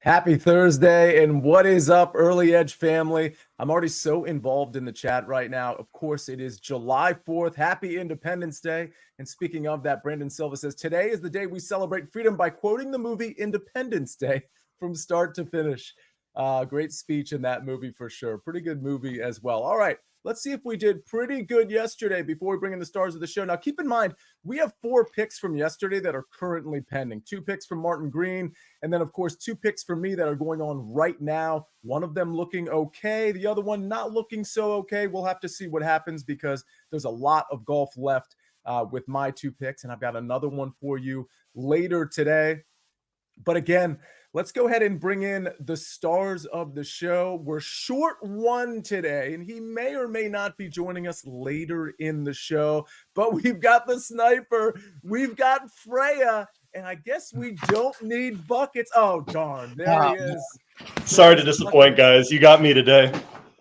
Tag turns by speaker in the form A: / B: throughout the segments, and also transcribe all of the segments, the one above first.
A: Happy Thursday, and what is up, Early Edge family? I'm already so involved in the chat right now. Of course, it is July 4th. Happy Independence Day. And speaking of that, Brandon Silva says, today is the day we celebrate freedom by quoting the movie Independence Day from start to finish. Great speech in that movie for sure. Pretty good movie as well. All right, let's see if we did pretty good yesterday before we bring in the stars of the show. Now, keep in mind, we have 4 picks from yesterday that are currently pending. 2 picks from Martin Green, and then, of course, 2 picks from me that are going on right now. One of them looking okay, the other one not looking so okay. We'll have to see what happens because there's a lot of golf left with my 2 picks, and I've got another one for you later today. But again, let's go ahead and bring in the stars of the show. We're short one today, and he may or may not be joining us later in the show. But we've got the sniper. We've got Freya. And I guess we don't need buckets. Oh, darn. There he is.
B: Sorry to disappoint, guys. You got me today.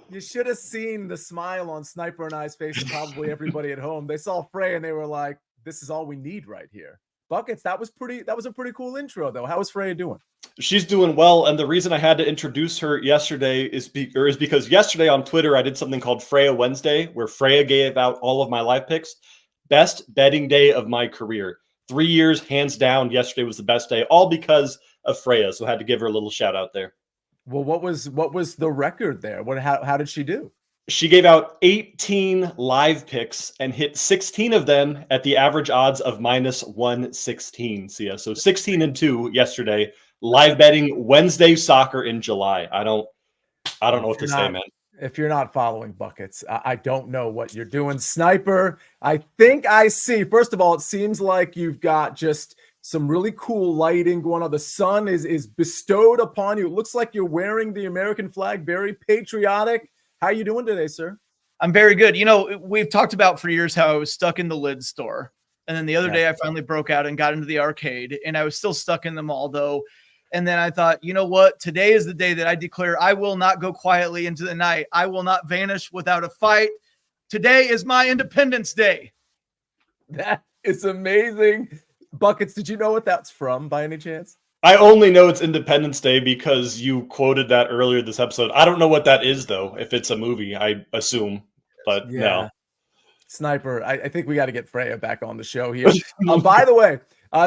A: You should have seen the smile on Sniper and I's face and probably everybody at home. They saw Freya and they were like, this is all we need right here. Buckets, that was a pretty cool intro, though. How is Freya doing?
B: She's doing well, and the reason I had to introduce her yesterday is because yesterday on Twitter I did something called Freya Wednesday, where Freya gave out all of my live picks. Best betting day of my career. 3 years, hands down, yesterday was the best day, all because of Freya, so I had to give her a little shout out there.
A: Well, what was the record there? How did she do?
B: She gave out 18 live picks and hit 16 of them at the average odds of -116. Sia. So 16-2 yesterday. Live betting Wednesday soccer in July. I don't know what to say, man.
A: If you're not following buckets, I don't know what you're doing. Sniper, I think I see. First of all, it seems like you've got just some really cool lighting going on. The sun is bestowed upon you. It looks like you're wearing the American flag. Very patriotic. How are you doing today, sir?
C: I'm very good. You know, we've talked about for years how I was stuck in the lid store. And then the other day I finally broke out and got into the arcade, and I was still stuck in the mall though. And then I thought, you know what? Today is the day that I declare I will not go quietly into the night. I will not vanish without a fight. Today is my Independence Day.
A: That is amazing. Buckets, did you know what that's from by any chance?
B: I only know it's Independence Day because you quoted that earlier this episode. I don't know what that is, though, if it's a movie, I assume. But yeah. No.
A: Sniper, I think we got to get Freya back on the show here. By the way,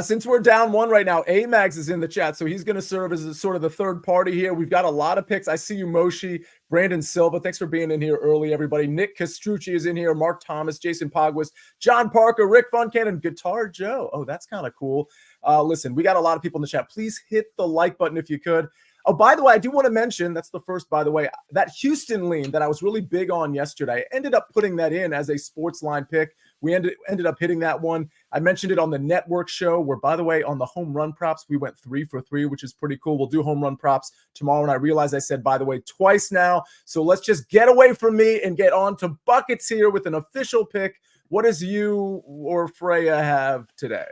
A: since we're down 1 right now, A-Mags is in the chat, so he's going to serve as sort of the third party here. We've got a lot of picks. I see you, Moshi, Brandon Silva. Thanks for being in here early, everybody. Nick Castrucci is in here, Mark Thomas, Jason Pogwas, John Parker, Rick Funcan, and Guitar Joe. Oh, that's kind of cool. Listen, we got a lot of people in the chat. Please hit the like button if you could. Oh, by the way, I do want to mention, that's the first, by the way, that Houston lean that I was really big on yesterday. I ended up putting that in as a SportsLine pick. We ended up hitting that one. I mentioned it on the network show where, by the way, on the home run props, we went 3 for 3, which is pretty cool. We'll do home run props tomorrow. And I realized I said, by the way, twice now. So let's just get away from me and get on to buckets here with an official pick. What does you or Freya have today?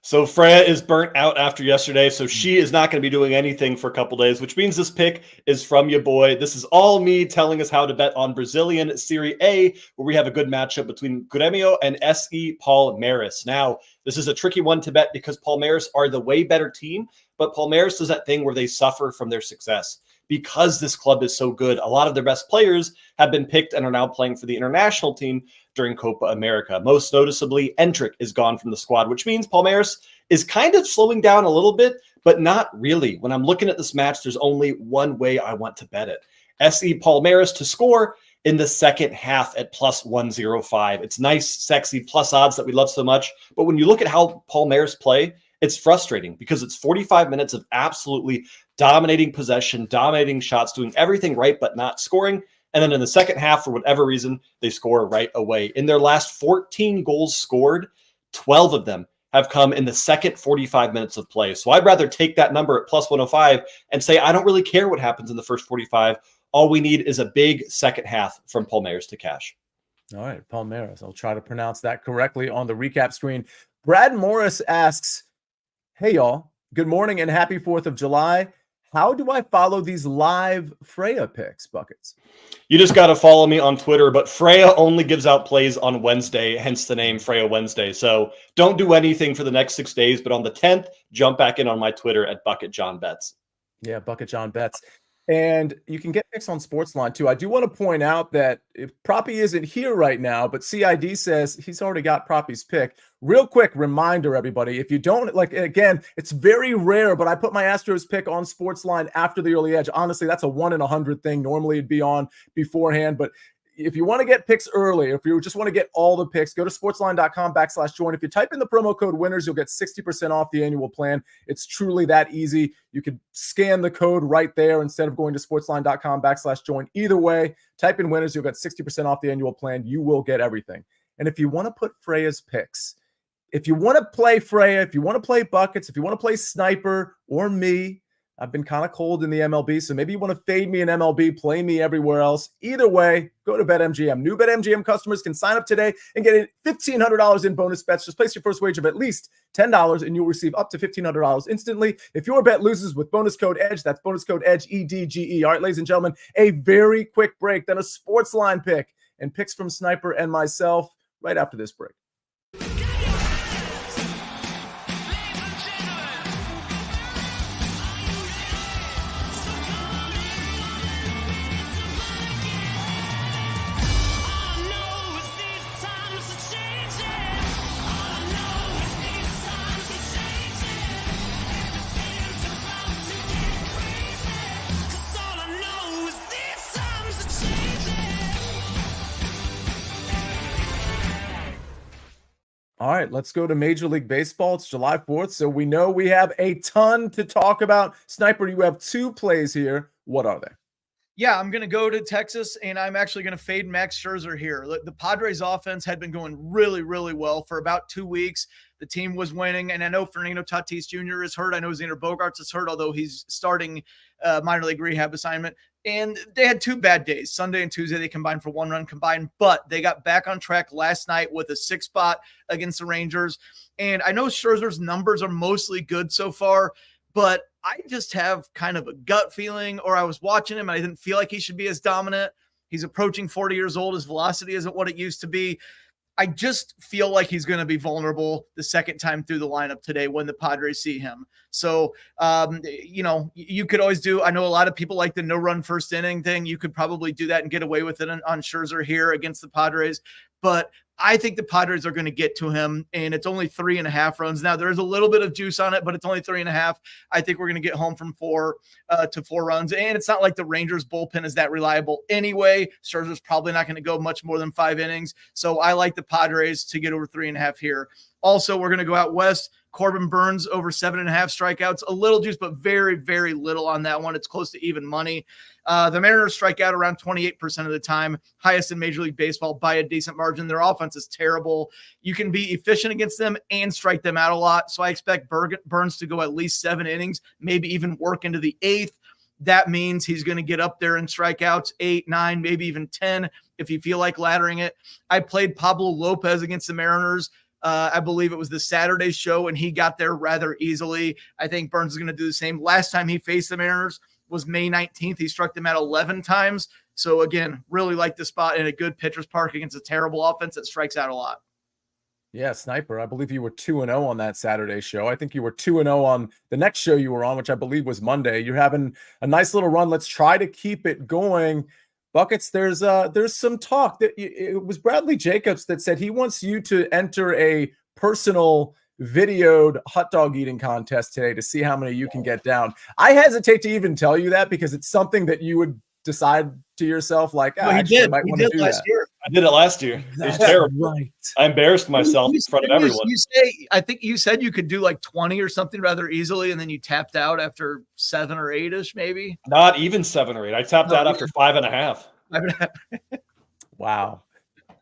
B: So Freya is burnt out after yesterday, so she is not going to be doing anything for a couple days, which means this pick is from your boy. This is all me telling us how to bet on Brazilian Serie A, where we have a good matchup between Grêmio and SE Palmeiras. Now, this is a tricky one to bet because Palmeiras are the way better team, but Palmeiras does that thing where they suffer from their success. Because this club is so good, a lot of their best players have been picked and are now playing for the international team during Copa America. Most noticeably, Endrick is gone from the squad, which means Palmeiras is kind of slowing down a little bit, but not really. When I'm looking at this match, there's only one way I want to bet it. SE Palmeiras to score in the second half at +105. It's nice, sexy plus odds that we love so much. But when you look at how Palmeiras play, it's frustrating because it's 45 minutes of absolutely dominating possession, dominating shots, doing everything right, but not scoring. And then in the second half, for whatever reason, they score right away. In their last 14 goals scored, 12 of them have come in the second 45 minutes of play. So I'd rather take that number at +105 and say, I don't really care what happens in the first 45. All we need is a big second half from Palmeiras to cash.
A: All right, Palmeiras. I'll try to pronounce that correctly on the recap screen. Brad Morris asks, hey, y'all. Good morning and happy 4th of July. How do I follow these live Freya picks, Buckets?
B: You just got to follow me on Twitter, but Freya only gives out plays on Wednesday, hence the name Freya Wednesday. So don't do anything for the next 6 days, but on the 10th, jump back in on my Twitter at BucketJohnBets.
A: Yeah, Bucket John bets. And you can get picks on SportsLine too. I do want to point out that if Proppy isn't here right now, but CID says he's already got Proppy's pick. Real quick reminder, everybody, if you don't, like, again, it's very rare, but I put my Astros pick on SportsLine after the early edge. Honestly, that's a 1 in 100 thing. Normally it'd be on beforehand, but if you want to get picks early, if you just want to get all the picks, go to sportsline.com/join. If you type in the promo code winners, you'll get 60% off the annual plan. It's truly that easy. You could scan the code right there instead of going to sportsline.com/join. Either way, type in winners, you'll get 60% off the annual plan. You will get everything. And if you want to put Freya's picks, if you want to play Freya, if you want to play Buckets, if you want to play Sniper or me, I've been kind of cold in the MLB, so maybe you want to fade me in MLB, play me everywhere else. Either way, go to BetMGM. New BetMGM customers can sign up today and get $1,500 in bonus bets. Just place your first wager of at least $10, and you'll receive up to $1,500 instantly. If your bet loses with bonus code EDGE, that's bonus code EDGE, EDGE. All right, ladies and gentlemen, a very quick break, then a SportsLine pick and picks from Sniper and myself right after this break. All right, let's go to Major League Baseball. It's July 4th, so we know we have a ton to talk about. Sniper, you have 2 plays here. What are they?
C: Yeah, I'm going to go to Texas, and I'm actually going to fade Max Scherzer here. The Padres offense had been going really, really well for about 2 weeks. The team was winning, and I know Fernando Tatis Jr. is hurt. I know Xander Bogaerts is hurt, although he's starting minor league rehab assignment. And they had 2 bad days. Sunday and Tuesday, they combined for 1 run combined, but they got back on track last night with a 6 spot against the Rangers. And I know Scherzer's numbers are mostly good so far, but I just have kind of a gut feeling, or I was watching him and I didn't feel like he should be as dominant. He's approaching 40 years old. His velocity isn't what it used to be. I just feel like he's going to be vulnerable the second time through the lineup today when the Padres see him. So, you could always do, I know a lot of people like the no run first inning thing. You could probably do that and get away with it on Scherzer here against the Padres. But I think the Padres are going to get to him, and it's only 3.5 runs. Now, there's a little bit of juice on it, but it's only 3.5. I think we're going to get home from 4 to 4 runs. And it's not like the Rangers bullpen is that reliable anyway. Scherzer's probably not going to go much more than 5 innings. So I like the Padres to get over 3.5 here. Also, we're going to go out west. Corbin Burns over 7.5 strikeouts. A little juice, but very, very little on that one. It's close to even money. The Mariners strike out around 28% of the time, highest in Major League Baseball by a decent margin. Their offense is terrible. You can be efficient against them and strike them out a lot. So I expect Burns to go at least 7 innings, maybe even work into the 8th. That means he's going to get up there in strikeouts, 8, 9, maybe even 10 if you feel like laddering it. I played Pablo Lopez against the Mariners. I believe it was the Saturday show, and he got there rather easily. I think Burns is going to do the same. Last time he faced the Mariners was May 19th. He struck them out 11 times. So, again, really like the spot in a good pitcher's park against a terrible offense that strikes out a lot.
A: Yeah, Sniper, I believe you were 2-0 on that Saturday show. I think you were 2-0 on the next show you were on, which I believe was Monday. You're having a nice little run. Let's try to keep it going. Buckets, there's some talk that it was Bradley Jacobs that said he wants you to enter a personal videoed hot dog eating contest today to see how many you can get down. I hesitate to even tell you that because it's something that you would decide to yourself like,
C: he did last year.
B: I did it last year. It was terrible. Right. I embarrassed myself in front of everyone.
C: I think you said you could do like 20 or something rather easily, and then you tapped out after 7 or 8-ish, maybe.
B: Not even 7 or 8. I tapped out after 5.5.
A: Wow.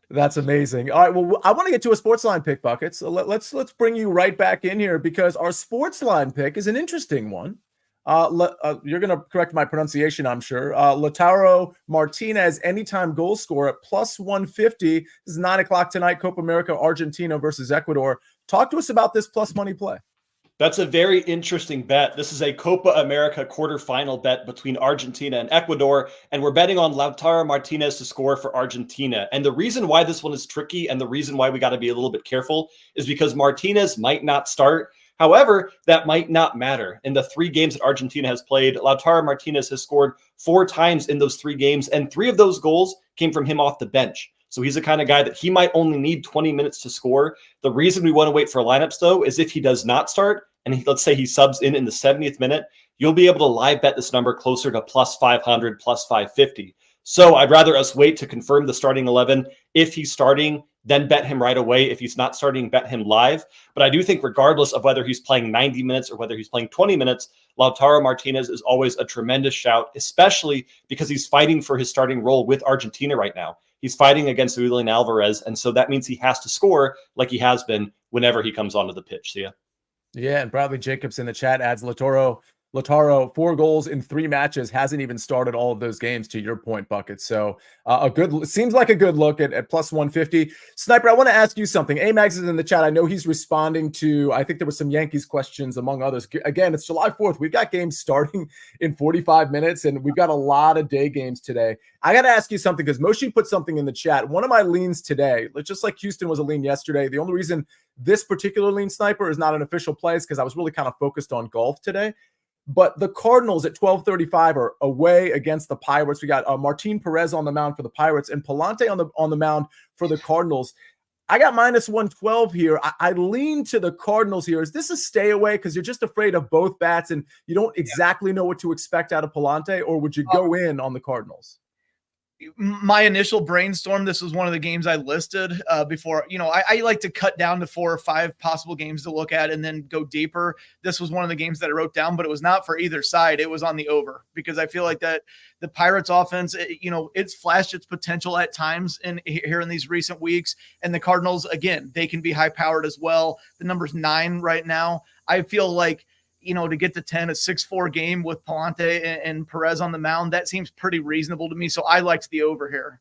A: That's amazing. All right. Well, I want to get to a SportsLine pick, Buckets. So let's bring you right back in here because our SportsLine pick is an interesting one. You're going to correct my pronunciation, I'm sure. Lautaro Martinez, anytime goal scorer at plus 150. This is 9 o'clock tonight, Copa America, Argentina versus Ecuador. Talk to us about this plus money play.
B: That's a very interesting bet. This is a Copa America quarterfinal bet between Argentina and Ecuador, and we're betting on Lautaro Martinez to score for Argentina. And the reason why this one is tricky and the reason why we got to be a little bit careful is because Martinez might not start. However, that might not matter. In the 3 games that Argentina has played, Lautaro Martinez has scored 4 times in those 3 games, and 3 of those goals came from him off the bench. So he's the kind of guy that he might only need 20 minutes to score. The reason we want to wait for lineups, though, is if he does not start, and let's say he subs in the 70th minute, you'll be able to live bet this number closer to plus 500, plus 550. So I'd rather us wait to confirm the starting 11. If he's starting, then bet him right away. If he's not starting, bet him live. But I do think regardless of whether he's playing 90 minutes or whether he's playing 20 minutes, Lautaro Martinez is always a tremendous shout, especially because he's fighting for his starting role with Argentina right now. He's fighting against Julian Alvarez, and so that means he has to score like he has been whenever he comes onto the pitch. Sia.
A: Yeah, and Bradley Jacobs in the chat adds Lautaro, 4 goals in 3 matches, hasn't even started all of those games, to your point, Bucket. So seems like a good look at plus 150. Sniper, I want to ask you something. A-Max is in the chat. I know he's responding to, I think there were some Yankees questions among others. Again, it's July 4th. We've got games starting in 45 minutes, and we've got a lot of day games today. I got to ask you something because Moshi put something in the chat. One of my leans today, just like Houston was a lean yesterday, the only reason this particular lean, Sniper, is not an official play is because I was really kind of focused on golf today. But the Cardinals at 12:35 are away against the Pirates. We got Martin Perez on the mound for the Pirates and Palante on the mound for the Cardinals. I got minus 112 here. I lean to the Cardinals here. Is this a stay away because you're just afraid of both bats and you don't exactly know what to expect out of Palante, or would you go in on the Cardinals?
C: My initial brainstorm, this was one of the games I listed before. I like to cut down to 4 or 5 possible games to look at and then go deeper. This was one of the games that I wrote down, but it was not for either side. It was on the over because I feel like that the Pirates offense, it's flashed its potential at times here in these recent weeks. And the Cardinals, again, they can be high powered as well. The number's 9 right now. I feel like, to get to 10, a 6-4 game with Palante and Perez on the mound, that seems pretty reasonable to me. So I liked the over here.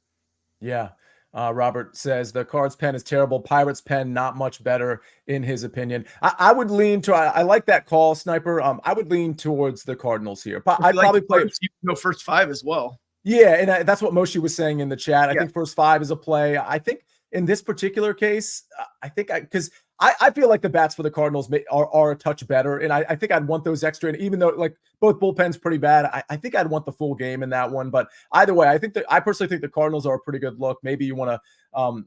A: Yeah. Robert says the Cards pen is terrible. Pirates pen, not much better in his opinion. I would lean to, I like that call, Sniper. I would lean towards the Cardinals here. I'd probably play.
C: You can go first 5 as well.
A: Yeah. And that's what Moshi was saying in the chat. I think first 5 is a play. I think in this particular case, because I feel like the bats for the Cardinals are a touch better, and I think I'd want those extra. And even though like both bullpens pretty bad, I think I'd want the full game in that one. But either way, I personally think the Cardinals are a pretty good look. Maybe you want to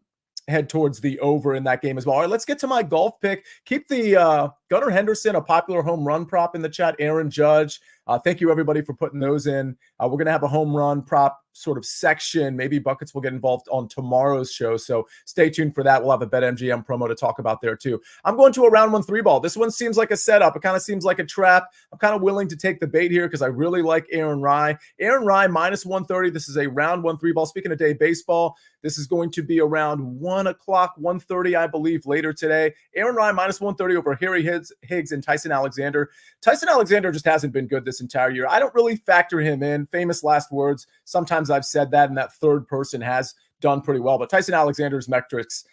A: head towards the over in that game as well. All right, let's get to my golf pick. Keep the Gunnar Henderson, a popular home run prop in the chat. Aaron Judge. Thank you, everybody, for putting those in. We're going to have a home run prop sort of section. Maybe Buckets will get involved on tomorrow's show, so stay tuned for that. We'll have a BetMGM promo to talk about there, too. I'm going to a round 1 3-ball. This one seems like a setup. It kind of seems like a trap. I'm kind of willing to take the bait here because I really like Aaron Rye. Aaron Rye, minus 130. This is a round 1 3-ball. Speaking of day baseball, this is going to be around 1 o'clock, 1:30, I believe, later today. Aaron Rye, minus 130 over Harry Higgs and Tyson Alexander. Tyson Alexander just hasn't been good this entire year. I don't really factor him in. Famous last words. Sometimes I've said that, and that third person has done pretty well. But Tyson Alexander's metrics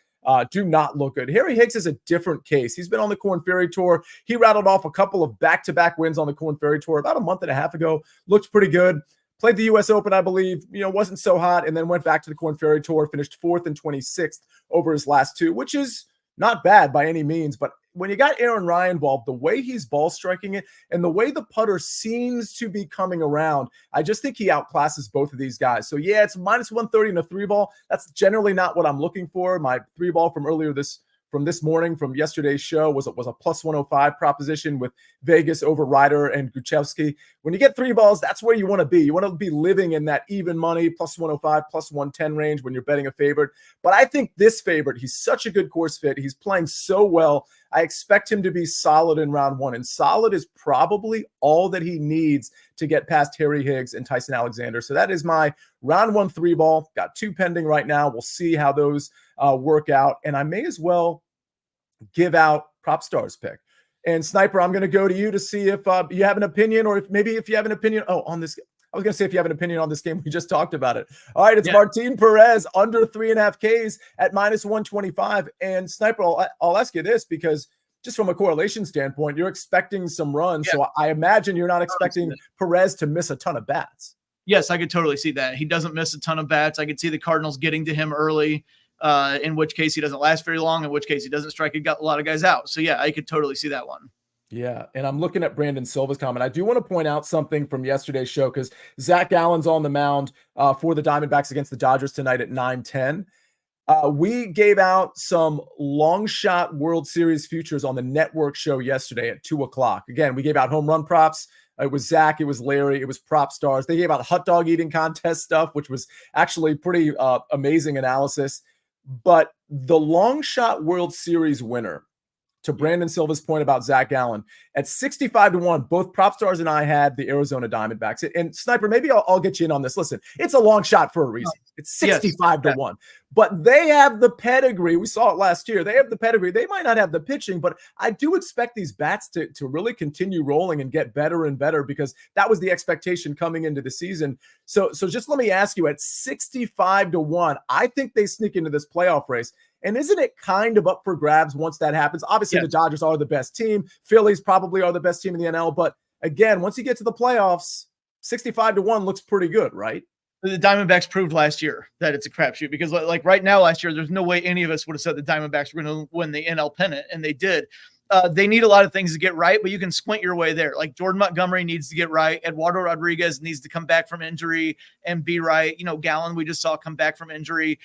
A: do not look good. Harry Higgs is a different case. He's been on the Korn Ferry Tour. He rattled off a couple of back-to-back wins on the Korn Ferry Tour about a month and a half ago. Looked pretty good. Played the U.S. Open, I believe, wasn't so hot, and then went back to the Korn Ferry Tour, finished 4th and 26th over his last 2, which is not bad by any means. But when you got Aaron Rye involved, the way he's ball striking it and the way the putter seems to be coming around, I just think he outclasses both of these guys. So yeah, it's minus 130 in a 3-ball. That's generally not what I'm looking for. My 3-ball from this morning, from yesterday's show, was a plus 105 proposition with Vegas over Ryder and Guchewski. When you get 3 balls, that's where you want to be. You want to be living in that even money, plus 105, plus 110 range when you're betting a favorite. But I think this favorite, he's such a good course fit. He's playing so well. I expect him to be solid in round 1. And solid is probably all that he needs to get past Harry Higgs and Tyson Alexander. So that is my round 1 3-ball. Got 2 pending right now. We'll see how those work out. And I may as well give out Propstarz pick. And Sniper, I'm going to go to you to see if you have an opinion, or if you have an opinion on this. I was going to say if you have an opinion on this game. We just talked about it. All right, it's Martin Perez under 3.5 Ks at minus 125. And Sniper, I'll ask you this because just from a correlation standpoint, you're expecting some runs. Yeah. So I imagine you're not expecting Perez to miss a ton of bats.
C: Yes, I could totally see that. He doesn't miss a ton of bats. I could see the Cardinals getting to him early, in which case he doesn't last very long, in which case he doesn't strike a lot of guys out. So, yeah, I could totally see that one.
A: Yeah, and I'm looking at Brandon Silva's comment. I do want to point out something from yesterday's show because Zach Allen's on the mound for the Diamondbacks against the Dodgers tonight at 9:10. We gave out some long shot World Series futures on the network show yesterday at 2:00. Again, we gave out home run props. It was Zach, it was Larry, it was Propstarz. They gave out hot dog eating contest stuff, which was actually pretty amazing analysis. But the long shot World Series winner, to Brandon Silva's point about Zach Allen, at 65-1, both Propstarz and I had the Arizona Diamondbacks. And Sniper, maybe I'll get you in on this. Listen, it's a long shot for a reason. It's 65-1, but they have the pedigree. We saw it last year. They have the pedigree. They might not have the pitching, but I do expect these bats to really continue rolling and get better and better because that was the expectation coming into the season. So just let me ask you, at 65-1, I think they sneak into this playoff race. And isn't it kind of up for grabs once that happens? Obviously, the Dodgers are the best team. Phillies probably are the best team in the NL. But again, once you get to the playoffs, 65-1 looks pretty good, right?
C: The Diamondbacks proved last year that it's a crapshoot because, like right now, last year, there's no way any of us would have said the Diamondbacks were going to win the NL pennant, and they did. They need a lot of things to get right, but you can squint your way there. Like Jordan Montgomery needs to get right. Eduardo Rodriguez needs to come back from injury and be right. Gallen, we just saw come back from injury.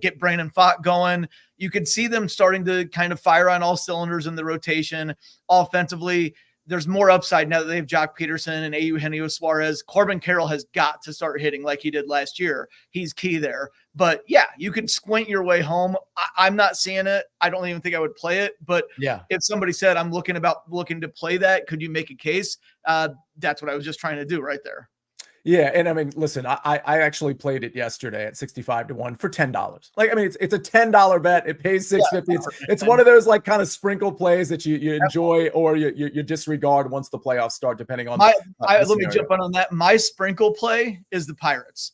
C: Get Brandon Pfaadt going. You could see them starting to kind of fire on all cylinders in the rotation. Offensively, there's more upside now that they have Jock Peterson and Eugenio Suarez. Corbin Carroll has got to start hitting like he did last year. He's key there. But yeah, you can squint your way home. I'm not seeing it. I don't even think I would play it. But yeah, if somebody said I'm looking to play that, could you make a case? That's what I was just trying to do right there.
A: Yeah, and I mean, listen, I actually played it yesterday at 65-1 for $10. Like, I mean, it's a $10 bet. It pays $6.50. It's one of those like kind of sprinkle plays that you enjoy or you disregard once the playoffs start, depending on.
C: Let me jump on that. My sprinkle play is the Pirates.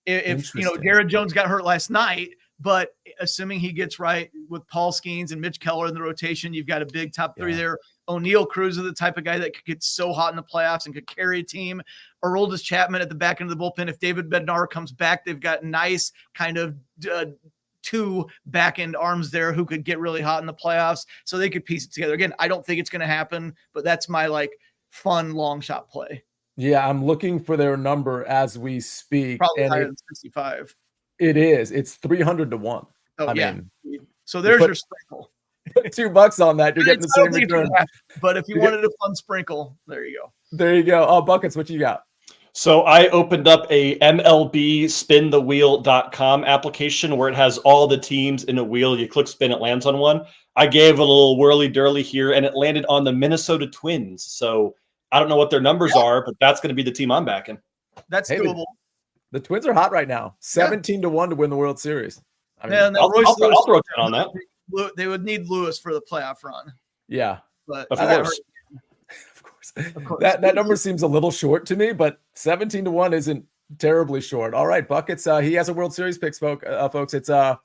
C: If Jared Jones got hurt last night, but assuming he gets right with Paul Skeens and Mitch Keller in the rotation, you've got a big top three there. O'Neal Cruz is the type of guy that could get so hot in the playoffs and could carry a team. Aroldis Chapman at the back end of the bullpen. If David Bednar comes back, they've got nice kind of two back end arms there who could get really hot in the playoffs. So they could piece it together. Again, I don't think it's going to happen, but that's my like fun long shot play.
A: Yeah, I'm looking for their number as we speak.
C: Probably higher than 65.
A: It is. It's 300-1.
C: Oh, I mean, so there's your sprinkle.
A: Put $2 on that. You're getting the same return.
C: But if you wanted a fun sprinkle, there you go.
A: There you go. Oh, Buckets, what you got?
B: So I opened up a MLB spinthewheel.com application where it has all the teams in a wheel. You click spin, it lands on one. I gave a little whirly-dirly here, and it landed on the Minnesota Twins. So I don't know what their numbers are, but that's going to be the team I'm backing.
C: That's doable.
A: The Twins are hot right now. 17-1 to win the World Series. I mean,
B: I'll throw 10 on that.
C: They would need Lewis for the playoff run.
A: Yeah.
C: But
B: of course.
A: Of course. That number seems a little short to me, but 17-1 isn't terribly short. All right, Buckets. He has a World Series picks, folks. It's the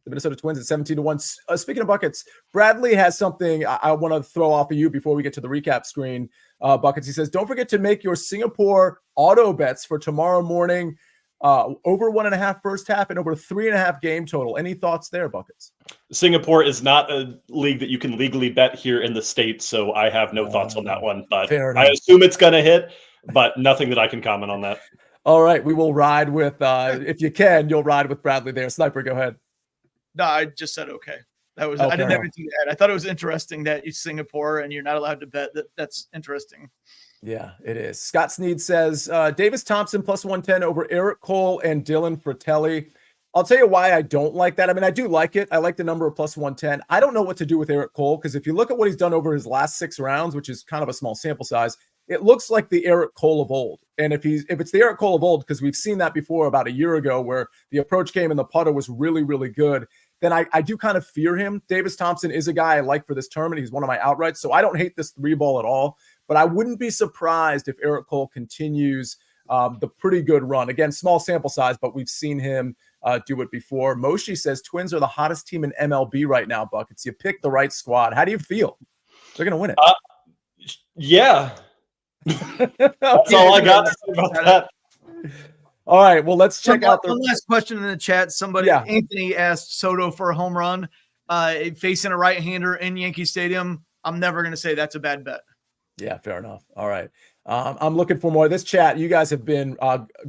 A: Minnesota Twins at 17-1. Speaking of Buckets, Bradley has something I want to throw off of you before we get to the recap screen. Buckets, he says, don't forget to make your Singapore auto bets for tomorrow morning. Over 1.5 first half and over 3.5 game total. Any thoughts there, Buckets?
B: Singapore is not a league that you can legally bet here in the States, so I have no thoughts on that one. But I assume it's going to hit, but nothing that I can comment on that.
A: All right, we will ride with, if you can, you'll ride with Bradley there. Sniper, go ahead.
C: No, I just said okay. That was I didn't have anything to add. I thought it was interesting that you Singapore and you're not allowed to bet. That's interesting.
A: Yeah, it is. Scott Sneed says Davis Thompson plus 110 over Eric Cole and Dylan Fratelli. I'll tell you why I don't like that. I mean, I do like it. I like the number of plus 110. I don't know what to do with Eric Cole because if you look at what he's done over his last 6 rounds, which is kind of a small sample size, it looks like the Eric Cole of old. And if it's the Eric Cole of old, because we've seen that before about a year ago where the approach game and the putter was really, really good, then I do kind of fear him. Davis Thompson is a guy I like for this tournament. He's one of my outrights. So I don't hate this 3-ball at all. But I wouldn't be surprised if Eric Cole continues the pretty good run. Again, small sample size, but we've seen him do it before. Moshi says Twins are the hottest team in MLB right now, Buckets. You picked the right squad. How do you feel? They're going to win it.
B: Yeah. That's all I got to say about that.
A: All right, well, let's check out
C: one last question in the chat. Anthony asked Soto for a home run facing a right-hander in Yankee Stadium. I'm never going to say that's a bad bet.
A: Yeah, fair enough. All right. I'm looking for more. This chat, you guys have been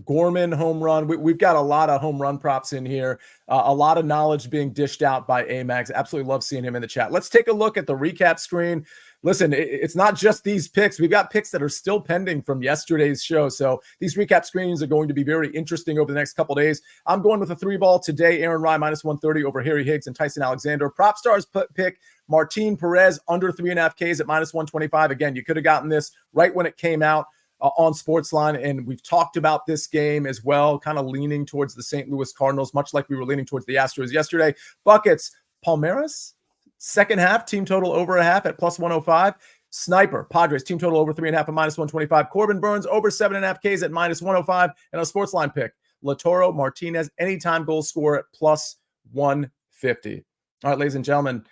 A: Gorman home run. We've got a lot of home run props in here. A lot of knowledge being dished out by Amags. Absolutely love seeing him in the chat. Let's take a look at the recap screen. Listen, it's not just these picks. We've got picks that are still pending from yesterday's show. So these recap screens are going to be very interesting over the next couple days. I'm going with a 3-ball today. Aaron Rye -130 over Harry Higgs and Tyson Alexander. Propstars pick Martin Perez under 3.5 Ks at -125. Again, you could have gotten this right when it came out on SportsLine, and we've talked about this game as well, kind of leaning towards the St. Louis Cardinals, much like we were leaning towards the Astros yesterday. Buckets, Palmeiras, second half, team total over a half at +105. Sniper, Padres, team total over 3.5 at -125. Corbin Burns over 7.5 Ks at -105. And a SportsLine pick, Latoro Martinez, anytime goal scorer at +150. All right, ladies and gentlemen,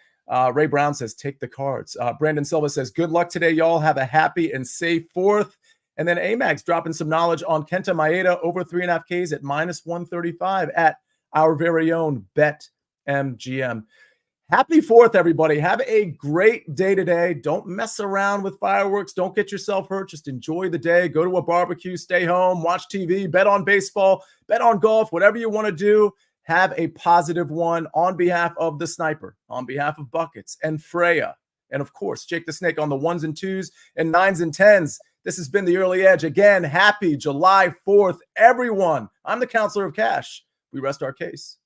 A: Ray Brown says, take the cards. Brandon Silva says, good luck today, y'all. Have a happy and safe 4th. And then Amags dropping some knowledge on Kenta Maeda over 3.5 Ks at -135 at our very own BetMGM. Happy 4th, everybody. Have a great day today. Don't mess around with fireworks. Don't get yourself hurt. Just enjoy the day. Go to a barbecue, stay home, watch TV, bet on baseball, bet on golf, whatever you want to do. Have a positive one on behalf of the Sniper, on behalf of Buckets and Freya, and of course, Jake the Snake on the 1s and 2s and 9s and 10s. This has been the Early Edge. Again, happy July 4th, everyone. I'm the Counselor of Cash. We rest our case.